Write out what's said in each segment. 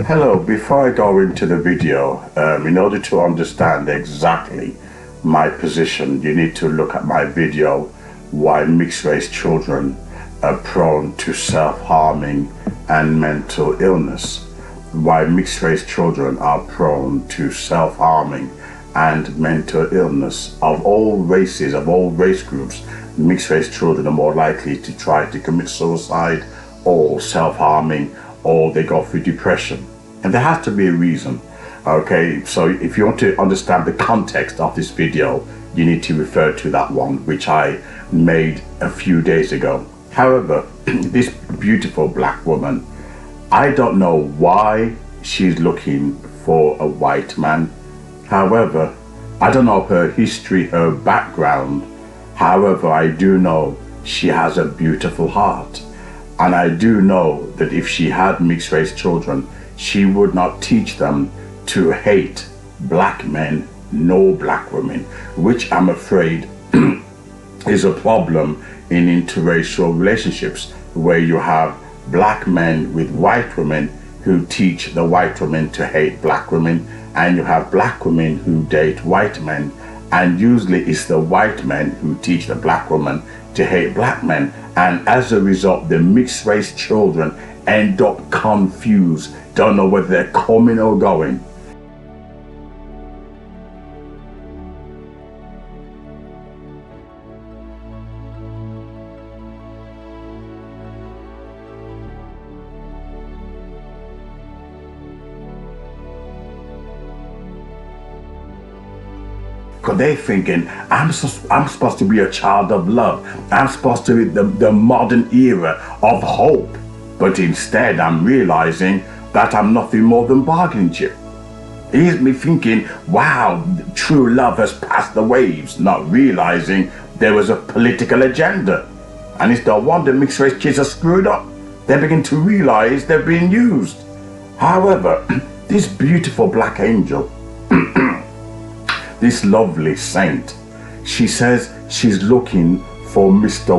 Hello, before I go into the video, in order to understand exactly my position, you need to look at my video, Why Mixed Race Children Are Prone to Self-Harming and Mental Illness. Why mixed race children are prone to self-harming and mental illness. Of all races, of all race groups, mixed race children are more likely to try to commit suicide or self-harming, or they go through depression. And there has to be a reason. Okay, so if you want to understand the context of this video, you need to refer to that one which I made a few days ago. However, this beautiful black woman, I don't know why she's looking for a white man. However, I don't know her history, her background. However, I do know she has a beautiful heart. And I do know that if she had mixed race children, she would not teach them to hate black men nor black women, which I'm afraid is a problem in interracial relationships, where you have black men with white women who teach the white women to hate black women, and you have black women who date white men, and usually it's the white men who teach the black woman to hate black men, and as a result the mixed race children end up confused, don't know whether they're coming or going. Because they're thinking, I'm supposed to be a child of love. I'm supposed to be the modern era of hope. But instead, I'm realizing that I'm nothing more than bargaining chip. Here's me thinking, wow, true love has passed the waves, not realizing there was a political agenda. And it's no wonder mixed race kids are screwed up. They begin to realize they're being used. However, this beautiful black angel, this lovely saint, she says she's looking for Mr.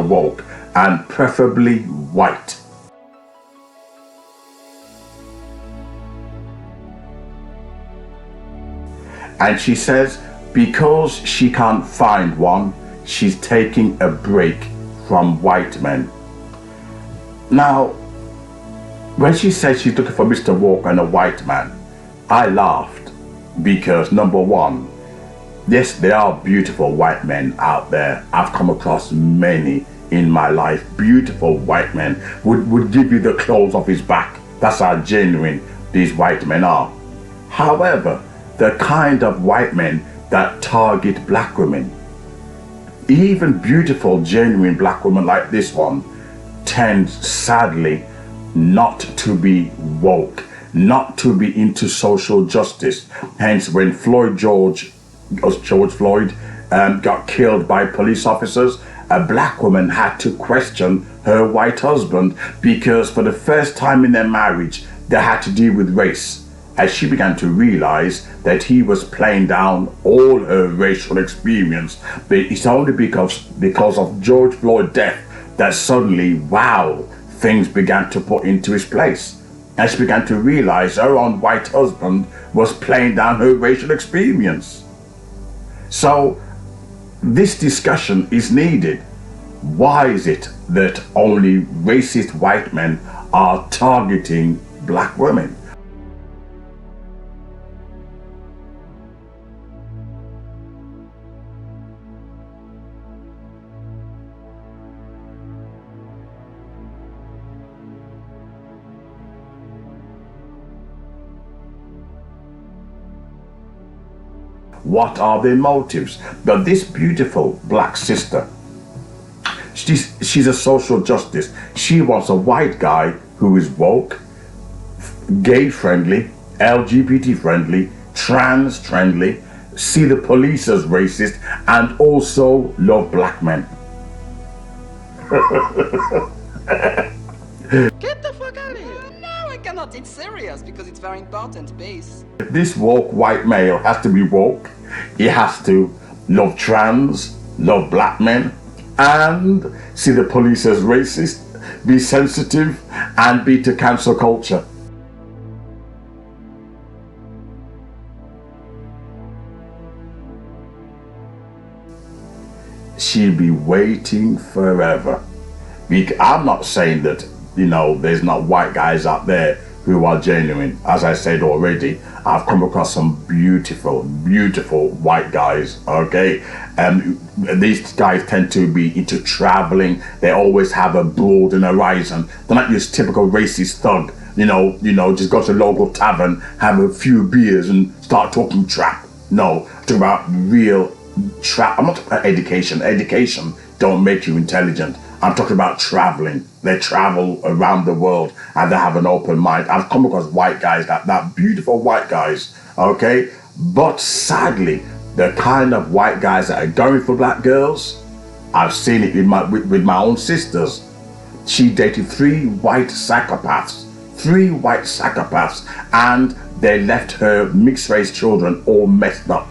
Woke, and preferably white. And she says because she can't find one, she's taking a break from white men. Now, when she said she's looking for Mr. Woke and a white man, I laughed. Because number one, yes, there are beautiful white men out there. I've come across many in my life. Beautiful white men would give you the clothes off his back. That's how genuine these white men are. However, the kind of white men that target black women, even beautiful, genuine black women like this one, tend sadly not to be woke, not to be into social justice. Hence, when George Floyd got killed by police officers, a black woman had to question her white husband, because for the first time in their marriage they had to deal with race, as she began to realize that he was playing down all her racial experience. But it's only because of George Floyd's death that suddenly, wow, things began to put into his place. And she began to realize her own white husband was playing down her racial experience. So this discussion is needed. Why is it that only racist white men are targeting black women? What are their motives? But this beautiful black sister, she's a social justice. She wants a white guy who is woke, gay friendly, LGBT friendly, trans friendly, see the police as racist, and also love black men. Get the fuck out of here! No, I cannot. It's serious because it's very important, base. This woke white male has to be woke. He has to love trans, love black men, and see the police as racist. be sensitive, and be to cancel culture. She'll be waiting forever. I'm not saying that, there's not white guys out there who are genuine. As I said already, I've come across some beautiful, beautiful white guys, okay? These guys tend to be into traveling. They always have a broad horizon. They're not just typical racist thug, just go to a local tavern, have a few beers and start talking trap. No, talk about real trap. I'm not talking about education. Education don't make you intelligent. I'm talking about traveling. They travel around the world and they have an open mind. I've come across white guys, that beautiful white guys, okay? But sadly, the kind of white guys that are going for black girls, I've seen it with my own sisters. She dated 3 white psychopaths, and they left her mixed race children all messed up.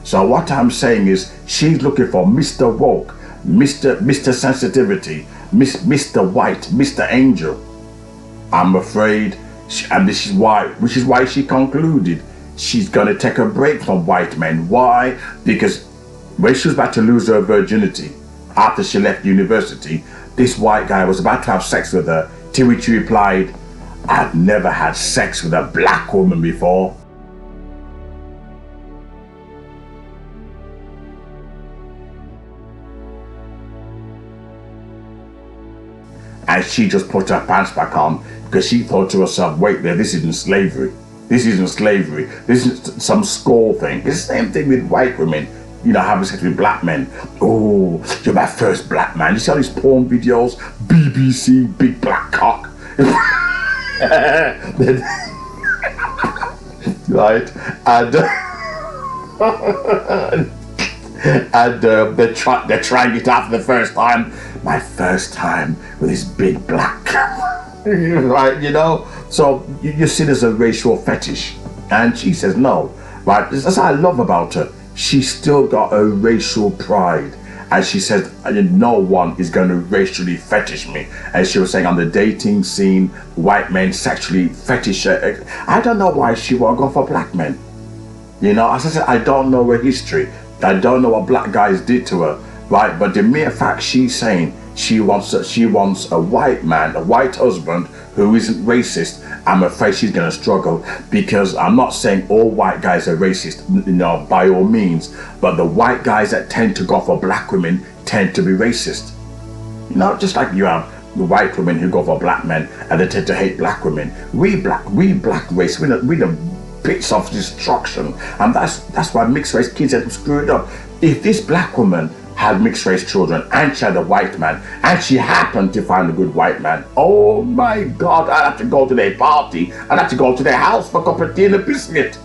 So what I'm saying is, she's looking for Mr. Woke, Mr. Sensitivity, Mr. White, Mr. Angel. I'm afraid, which is why she concluded she's gonna take a break from white men. Why? Because when she was about to lose her virginity after she left university, this white guy was about to have sex with her, to which she replied, "I've never had sex with a black woman before." And she just put her pants back on because she thought to herself, wait there, this isn't slavery. This isn't slavery. This is some score thing. It's the same thing with white women, having sex with black men. Oh, you're my first black man. You see all these porn videos? BBC, big black cock. Right? And they're trying it out for the first time. My first time with this big black, right? So you're seen as a racial fetish, and she says no, right? That's what I love about her. She's still got a racial pride, and she says no one is going to racially fetish me. And she was saying on the dating scene, white men sexually fetish her. I don't know why she won't go for black men. As I said, I don't know her history. I don't know what black guys did to her, right? But the mere fact she's saying she wants a white man, a white husband who isn't racist, I'm afraid she's going to struggle, because I'm not saying all white guys are racist, by all means, but the white guys that tend to go for black women tend to be racist. Just like you have the white women who go for black men and they tend to hate black women. We black race, we the bits of destruction, and that's why mixed race kids end up screwed up. If this black woman had mixed race children and she had a white man and she happened to find a good white man, oh my God, I'd have to go to their party. I'd have to go to their house for a cup of tea and a biscuit,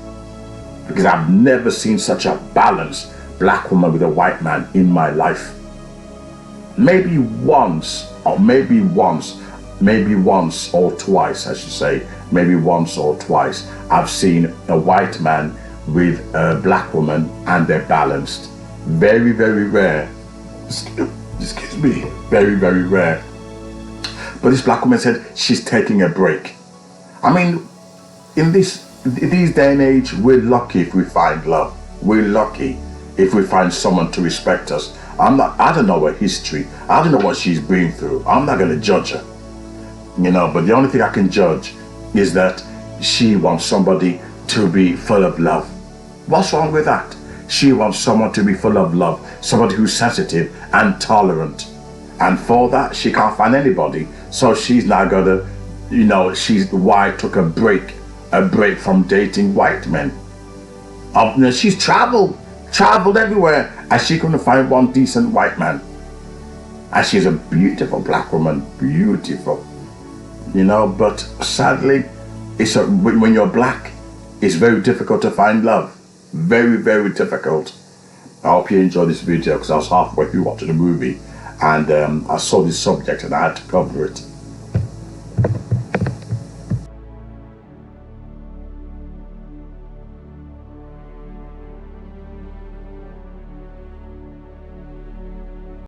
because I've never seen such a balanced black woman with a white man in my life. Maybe once or twice, I should say, maybe once or twice, I've seen a white man with a black woman and they're balanced. Very, very rare. Excuse me. Very, very rare. But this black woman said she's taking a break. I mean, in these day and age, we're lucky if we find love. We're lucky if we find someone to respect us. I don't know her history. I don't know what she's been through. I'm not going to judge her. But the only thing I can judge is that she wants somebody to be full of love. What's wrong with that? She wants someone to be full of love, somebody who's sensitive and tolerant. And for that, she can't find anybody. So she's now got to, she's why I took a break from dating white men. She's traveled everywhere, and she couldn't find one decent white man. And she's a beautiful black woman, beautiful. But sadly, when you're black, it's very difficult to find love. Very, very difficult. I hope you enjoyed this video, because I was halfway through watching the movie and I saw this subject and I had to cover it.